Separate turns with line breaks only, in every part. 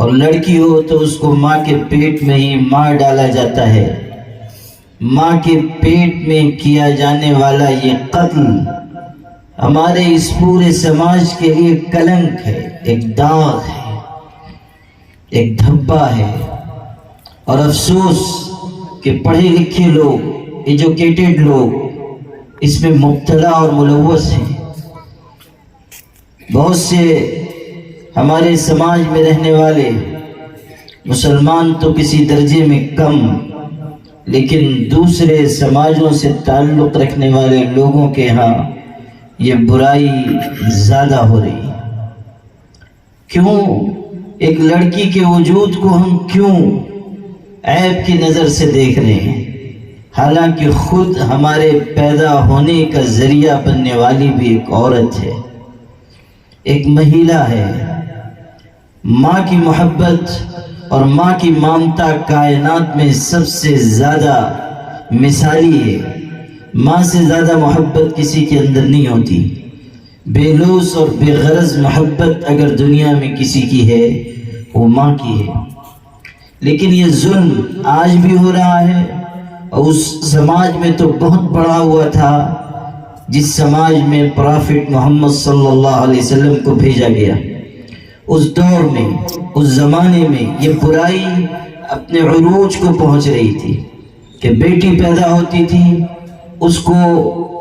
اور لڑکی ہو تو اس کو ماں کے پیٹ میں ہی مار ڈالا جاتا ہے۔ ماں کے پیٹ میں کیا جانے والا یہ قتل ہمارے اس پورے سماج کے لیے کلنک ہے، ایک داغ ہے، ایک دھبا ہے۔ اور افسوس کہ پڑھے لکھے لوگ، ایجوکیٹڈ لوگ اس میں مبتلا اور ملوث ہیں۔ بہت سے ہمارے سماج میں رہنے والے مسلمان تو کسی درجے میں کم، لیکن دوسرے سماجوں سے تعلق رکھنے والے لوگوں کے ہاں یہ برائی زیادہ ہو رہی۔ کیوں ایک لڑکی کے وجود کو ہم کیوں عیب کی نظر سے دیکھ رہے ہیں، حالانکہ خود ہمارے پیدا ہونے کا ذریعہ بننے والی بھی ایک عورت ہے، ایک مہیلا ہے۔ ماں کی محبت اور ماں کی ممتا کائنات میں سب سے زیادہ مثالی ہے۔ ماں سے زیادہ محبت کسی کے اندر نہیں ہوتی۔ بے لوث اور بے غرض محبت اگر دنیا میں کسی کی ہے وہ ماں کی ہے۔ لیکن یہ ظلم آج بھی ہو رہا ہے، اور اس سماج میں تو بہت بڑا ہوا تھا جس سماج میں پرافٹ محمد صلی اللہ علیہ وسلم کو بھیجا گیا۔ اس دور میں، اس زمانے میں یہ برائی اپنے عروج کو پہنچ رہی تھی کہ بیٹی پیدا ہوتی تھی، اس کو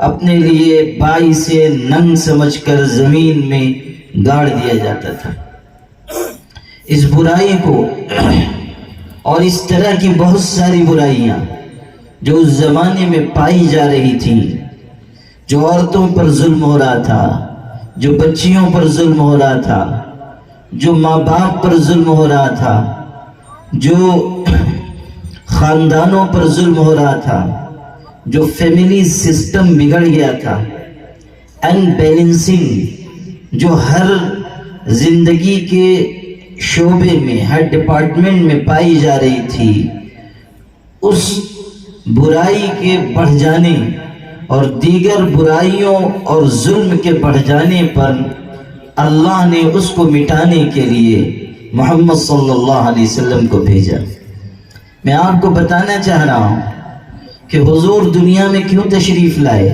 اپنے لیے بائی سے ننگ سمجھ کر زمین میں گاڑ دیا جاتا تھا۔ اس برائی کو اور اس طرح کی بہت ساری برائیاں جو اس زمانے میں پائی جا رہی تھی، جو عورتوں پر ظلم ہو رہا تھا، جو بچیوں پر ظلم ہو رہا تھا، جو ماں باپ پر ظلم ہو رہا تھا، جو خاندانوں پر ظلم ہو رہا تھا، جو فیملی سسٹم بگڑ گیا تھا، ان بیلنسنگ جو ہر زندگی کے شعبے میں، ہر ڈپارٹمنٹ میں پائی جا رہی تھی، اس برائی کے بڑھ جانے اور دیگر برائیوں اور ظلم کے بڑھ جانے پر اللہ نے اس کو مٹانے کے لیے محمد صلی اللہ علیہ وسلم کو بھیجا۔ میں آپ کو بتانا چاہ رہا ہوں کہ حضور دنیا میں کیوں تشریف لائے،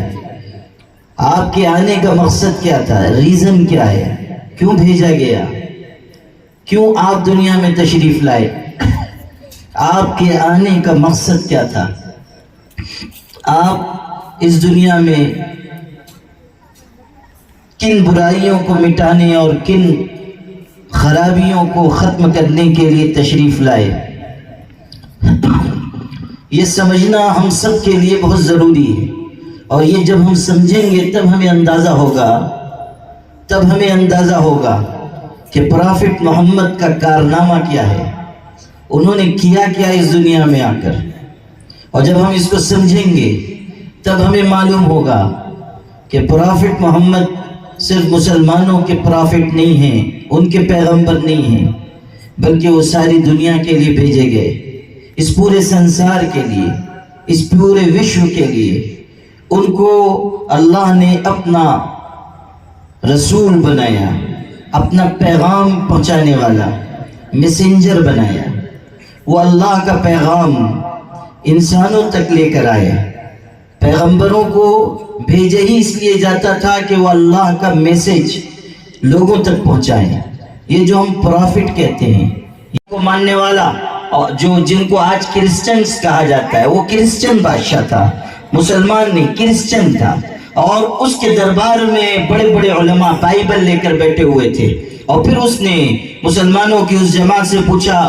آپ کے آنے کا مقصد کیا تھا، ریزن کیا ہے، کیوں بھیجا گیا، کیوں آپ دنیا میں تشریف لائے، آپ کے آنے کا مقصد کیا تھا۔ آپ اس دنیا میں کن برائیوں کو مٹانے اور کن خرابیوں کو ختم کرنے کے لیے تشریف لائے، یہ سمجھنا ہم سب کے لیے بہت ضروری ہے۔ اور یہ جب ہم سمجھیں گے تب ہمیں اندازہ ہوگا کہ پرافٹ محمد کا کارنامہ کیا ہے، انہوں نے کیا کیا اس دنیا میں آ کر۔ اور جب ہم اس کو سمجھیں گے تب ہمیں معلوم ہوگا کہ پرافٹ محمد صرف مسلمانوں کے پرافٹ نہیں ہیں، ان کے پیغمبر نہیں ہیں، بلکہ وہ ساری دنیا کے لیے بھیجے گئے، اس پورے سنسار کے لیے، اس پورے وشو کے لیے۔ ان کو اللہ نے اپنا رسول بنایا، اپنا پیغام پہنچانے والا میسنجر بنایا۔ وہ اللہ کا پیغام انسانوں تک لے کر آئے۔ پیغمبروں کو بھیجا ہی اس لیے جاتا تھا کہ وہ اللہ کا میسج لوگوں تک پہنچائیں۔ یہ جو ہم پرافٹ کہتے ہیں، یہ کو ماننے والا، اور جن کو آج کرسچنز کہا جاتا ہے، وہ کرسچن بادشاہ تھا، مسلمان نہیں، کرسچن تھا۔ اور اس کے دربار میں بڑے بڑے علماء بائبل لے کر بیٹھے ہوئے تھے، اور پھر اس نے مسلمانوں کی اس جماعت سے پوچھا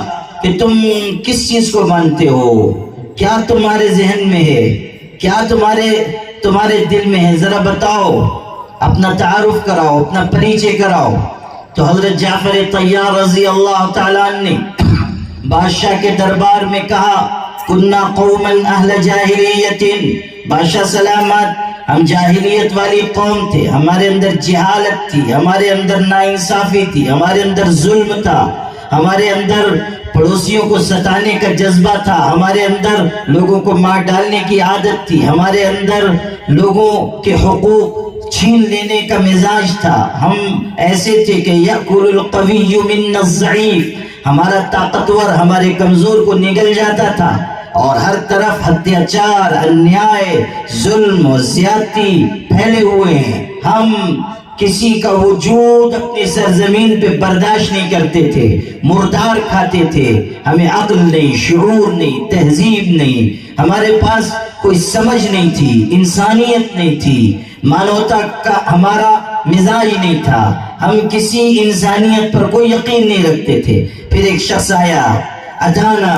کہ تم کس چیز کو مانتے ہو، کیا تمہارے ذہن میں ہے، کیا تمہارے دل میں ہے، ذرا بتاؤ، اپنا تعارف کراؤ، اپنا پریچے کراؤ۔ تو حضرت جعفر طیار رضی اللہ تعالیٰ عنہ نے بادشاہ کے دربار میں کہا، کننا قوما اہل جاہلیت، بادشاہ سلامت، ہم جاہلیت والی قوم تھے، ہمارے اندر جہالت تھی، ہمارے اندر ناانصافی تھی، ہمارے اندر ظلم تھا، ہمارے اندر پڑوسیوں کو ستانے کا جذبہ تھا، ہمارے اندر لوگوں کو مار ڈالنے کی عادت تھی، ہمارے اندر لوگوں کے حقوق چھین لینے کا مزاج تھا. ہم ایسے تھے کہ یأکل القوی منا الضعیف، ہمارا طاقتور ہمارے کمزور کو نگل جاتا تھا، اور ہر طرف اتیاچار، انیائے، ظلم و زیادتی پھیلے ہوئے ہیں. ہم کسی کا وجود اپنی سرزمین پہ برداشت نہیں کرتے تھے، مردار کھاتے تھے. ہمیں عقل نہیں، شعور نہیں، تہذیب نہیں، ہمارے پاس کوئی سمجھ نہیں تھی، انسانیت نہیں تھی، مانوتا کا ہمارا مزاج نہیں تھا. ہم کسی انسانیت پر کوئی یقین نہیں رکھتے تھے. پھر ایک شخص آیا، اتانا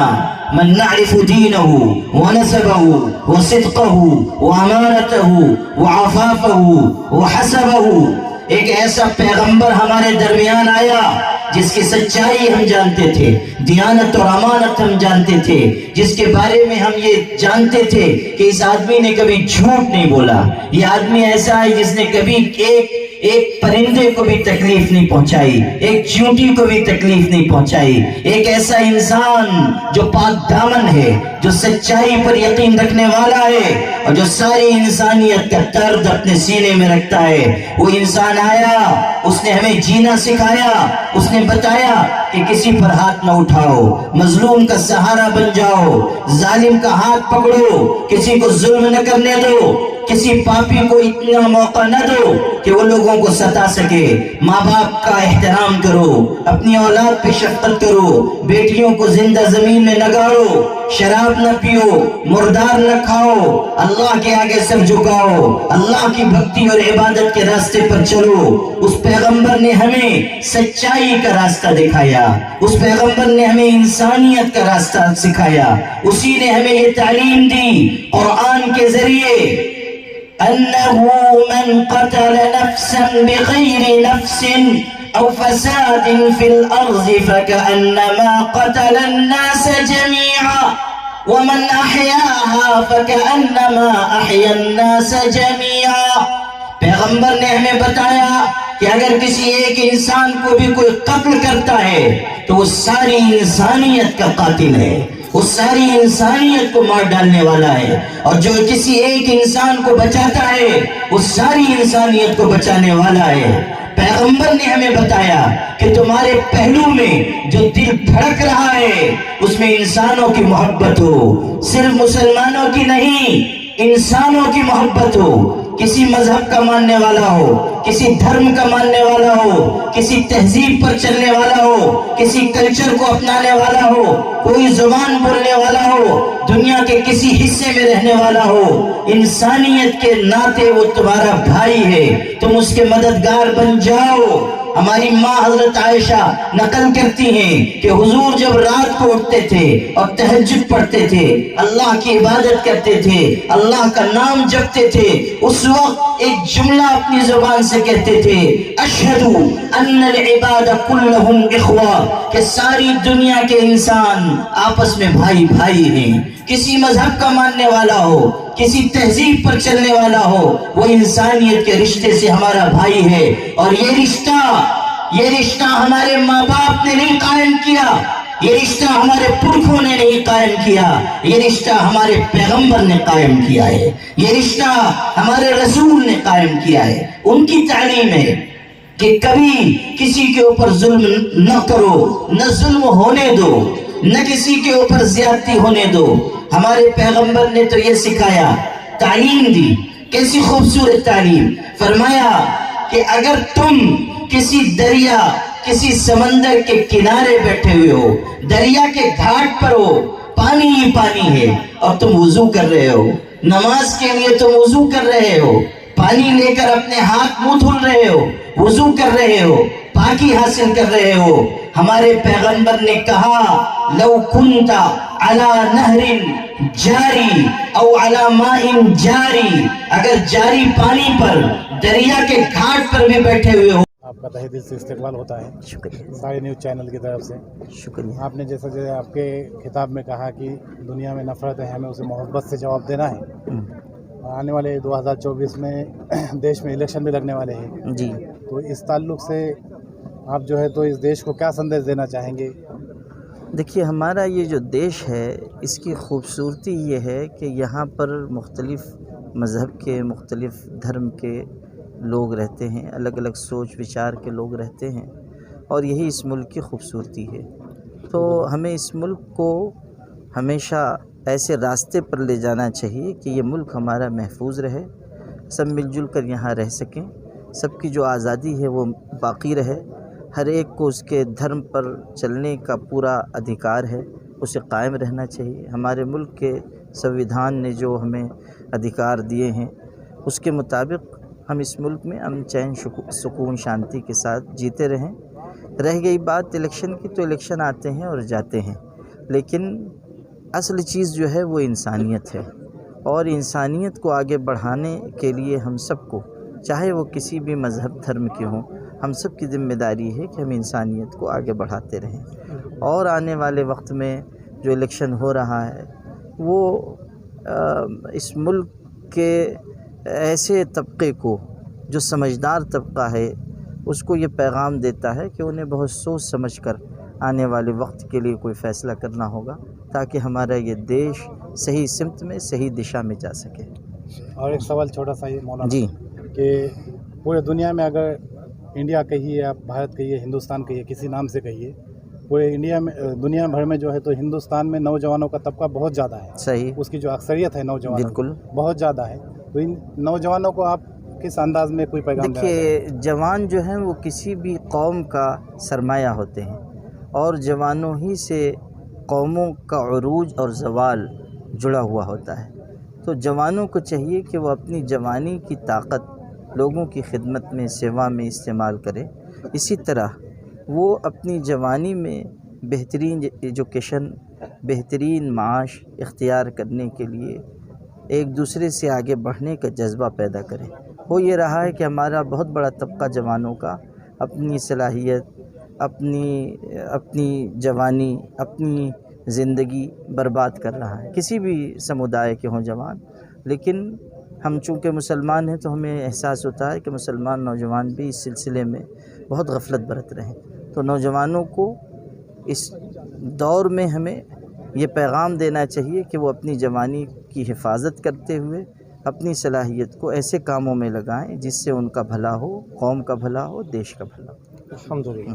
من نعرف دینه ونسبه وصدقه وامانته وعفافه وحسبه. ایک ایسا پیغمبر ہمارے درمیان آیا جس کی سچائی ہم جانتے تھے، دیانت اور امانت ہم جانتے تھے، جس کے بارے میں ہم یہ جانتے تھے کہ اس آدمی نے کبھی جھوٹ نہیں بولا. یہ آدمی ایسا ہے جس نے کبھی ایک پرندے کو بھی تکلیف نہیں پہنچائی، ایک چیونٹی کو بھی تکلیف نہیں پہنچائی. ایک ایسا انسان جو پاک دامن ہے، جو سچائی پر یقین رکھنے والا ہے، اور جو ساری انسانیت کا درد اپنے سینے میں رکھتا ہے. وہ انسان آیا، اس نے ہمیں جینا سکھایا. اس نے بتایا کہ کسی پر ہاتھ نہ اٹھاؤ، مظلوم کا سہارا بن جاؤ، ظالم کا ہاتھ پکڑو، کسی کو ظلم نہ کرنے دو، کسی پاپی کو اتنا موقع نہ دو کہ وہ لوگوں کو ستا سکے. ماں باپ کا احترام کرو، اپنی اولاد پہ شفقت کرو، بیٹیوں کو زندہ زمین میں نہ گاڑو، شراب نہ پیو، مردار نہ کھاؤ، اللہ کے آگے سر جھکاؤ، اللہ کی بھکتی اور عبادت کے راستے پر چلو. اس پیغمبر نے ہمیں سچائی کا راستہ دکھایا، اس پیغمبر نے ہمیں انسانیت کا راستہ سکھایا. اسی نے ہمیں یہ تعلیم دی قرآن کے ذریعے، أنه من قتل نفسا بغير نفس أو فساد في الأرض فكأنما قتل الناس جميعا ومن أحياها فكأنما أحيا الناس جميعا. پیغمبر نے ہمیں بتایا کہ اگر کسی ایک انسان کو بھی کوئی قتل کرتا ہے تو وہ ساری انسانیت کا قاتل ہے، وہ ساری انسانیت کو مار ڈالنے والا ہے. اور جو کسی ایک انسان کو بچاتا ہے وہ ساری انسانیت کو بچانے والا ہے. پیغمبر نے ہمیں بتایا کہ تمہارے پہلو میں جو دل دھڑک رہا ہے اس میں انسانوں کی محبت ہو، صرف مسلمانوں کی نہیں، انسانوں کی محبت ہو. کسی مذہب کا ماننے والا ہو، کسی دھرم کا ماننے والا ہو، کسی تہذیب پر چلنے والا ہو، کسی کلچر کو اپنانے والا ہو، کوئی زبان بولنے والا ہو، دنیا کے کسی حصے میں رہنے والا ہو، انسانیت کے ناطے وہ تمہارا بھائی ہے، تم اس کے مددگار بن جاؤ. ہماری ماں حضرت عائشہ نقل کرتی ہیں کہ حضور جب رات کو اٹھتے تھے اور تہجد پڑھتے تھے، اللہ کی عبادت کرتے تھے، اللہ کا نام جپتے تھے، اس وقت ایک جملہ اپنی زبان سے کہتے تھے، اشہد ان العباد کلہم اخوہ، کہ ساری دنیا کے انسان آپس میں بھائی بھائی ہیں. کسی مذہب کا ماننے والا ہو، کسی تہذیب پر چلنے والا ہو، وہ انسانیت کے رشتے سے ہمارا بھائی ہے. اور یہ رشتہ ہمارے ماں باپ نے نہیں قائم کیا، یہ رشتہ ہمارے پرکھوں نے نہیں قائم کیا، یہ رشتہ ہمارے پیغمبر نے قائم کیا ہے، یہ رشتہ ہمارے رسول نے قائم کیا ہے. ان کی تعلیم ہے کہ کبھی کسی کے اوپر ظلم نہ کرو، نہ ظلم ہونے دو، نہ کسی کے اوپر زیادتی ہونے دو. ہمارے پیغمبر نے تو یہ سکھایا، تعلیم دی. کیسی خوبصورت تعلیم! فرمایا کہ اگر تم کسی دریا، کسی سمندر کے کنارے بیٹھے ہوئے ہو، دریا کے گھاٹ پر ہو، پانی ہی پانی ہے، اور تم وضو کر رہے ہو، نماز کے لیے تم وضو کر رہے ہو، پانی لے کر اپنے ہاتھ منہ دھل رہے ہو، وضو کر رہے ہو، پاکی حاصل کر رہے ہو. ہمارے پیغمبر نے کہا، لو کنت علی نہر جاری او علی ماء جاری، اگر جاری پانی پر، دریا کے گھاٹ پر بھی بیٹھے ہوئے ہو.
آپ کا تہہ دل سے استقبال ہوتا ہے
شکریہ.
سارے نیوز چینل کی طرف سے.
شکریہ.
آپ نے جیسا آپ کے خطاب میں کہا کہ دنیا میں نفرت ہے، ہمیں اسے محبت سے جواب دینا ہے. آنے والے 2024 میں دیش میں الیکشن بھی لگنے والے ہیں
جی.
تو اس تعلق سے آپ جو ہے تو اس دیش کو کیا سندیش دینا چاہیں گے؟
دیکھیے، ہمارا یہ جو دیش ہے اس کی خوبصورتی یہ ہے کہ یہاں پر مختلف مذہب کے، مختلف دھرم کے لوگ رہتے ہیں، الگ الگ سوچ وچار کے لوگ رہتے ہیں، اور یہی اس ملک کی خوبصورتی ہے۔ تو ہمیں اس ملک کو ہمیشہ ایسے راستے پر لے جانا چاہیے کہ یہ ملک ہمارا محفوظ رہے، سب مل جل کر یہاں رہ سکیں، سب کی جو آزادی ہے وہ باقی رہے، ہر ایک کو اس کے دھرم پر چلنے کا پورا ادھیکار ہے، اسے قائم رہنا چاہیے۔ ہمارے ملک کے سنویدھان نے جو ہمیں ادھیکار دیے ہیں اس کے مطابق ہم اس ملک میں امن چین سکون شانتی کے ساتھ جیتے رہیں۔ رہ گئی بات الیکشن کی، تو الیکشن آتے ہیں اور جاتے ہیں، لیکن اصل چیز جو ہے وہ انسانیت ہے، اور انسانیت کو آگے بڑھانے کے لیے ہم سب کو، چاہے وہ کسی بھی مذہب دھرم کے ہوں، ہم سب کی ذمہ داری ہے کہ ہم انسانیت کو آگے بڑھاتے رہیں۔ اور آنے والے وقت میں جو الیکشن ہو رہا ہے وہ اس ملک کے ایسے طبقے کو جو سمجھدار طبقہ ہے اس کو یہ پیغام دیتا ہے کہ انہیں بہت سوچ سمجھ کر آنے والے وقت کے لیے کوئی فیصلہ کرنا ہوگا، تاکہ ہمارا یہ دیش صحیح سمت میں صحیح دشا میں جا سکے۔
اور ایک سوال چھوٹا سا یہ مولانا
جی،
کہ پورے دنیا میں اگر انڈیا کہیے یا بھارت کہیے، ہندوستان کہیے، کسی نام سے کہیے، پورے انڈیا میں دنیا بھر میں جو ہے تو ہندوستان میں نوجوانوں کا طبقہ بہت زیادہ ہے،
صحیح،
اس کی جو اکثریت ہے نوجوانوں
بالکل۔
بہت زیادہ ہے، تو ان نوجوانوں کو آپ کس انداز میں کوئی پیغام دینا چاہیں؟
دیکھیے، جوان جو ہیں وہ کسی بھی قوم کا سرمایہ ہوتے ہیں، اور جوانوں ہی سے قوموں کا عروج اور زوال جڑا ہوا ہوتا ہے۔ تو جوانوں کو چاہیے کہ وہ اپنی جوانی کی طاقت لوگوں کی خدمت میں، سیوا میں استعمال کرے۔ اسی طرح وہ اپنی جوانی میں بہترین ایجوکیشن، بہترین معاش اختیار کرنے کے لیے ایک دوسرے سے آگے بڑھنے کا جذبہ پیدا کرے۔ ہو یہ رہا ہے کہ ہمارا بہت بڑا طبقہ جوانوں کا اپنی صلاحیت، اپنی جوانی، اپنی زندگی برباد کر رہا ہے، کسی بھی سمودائے کے ہوں جوان۔ لیکن ہم چونکہ مسلمان ہیں تو ہمیں احساس ہوتا ہے کہ مسلمان نوجوان بھی اس سلسلے میں بہت غفلت برت رہے ہیں۔ تو نوجوانوں کو اس دور میں ہمیں یہ پیغام دینا چاہیے کہ وہ اپنی جوانی کی حفاظت کرتے ہوئے اپنی صلاحیت کو ایسے کاموں میں لگائیں جس سے ان کا بھلا ہو، قوم کا بھلا ہو، دیش کا بھلا ہو۔
الحمدللہ۔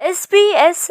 SBS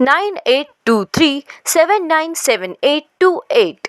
9823797828।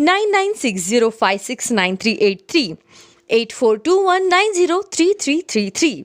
9960569383, 8421903333।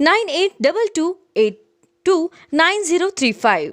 9822 729035।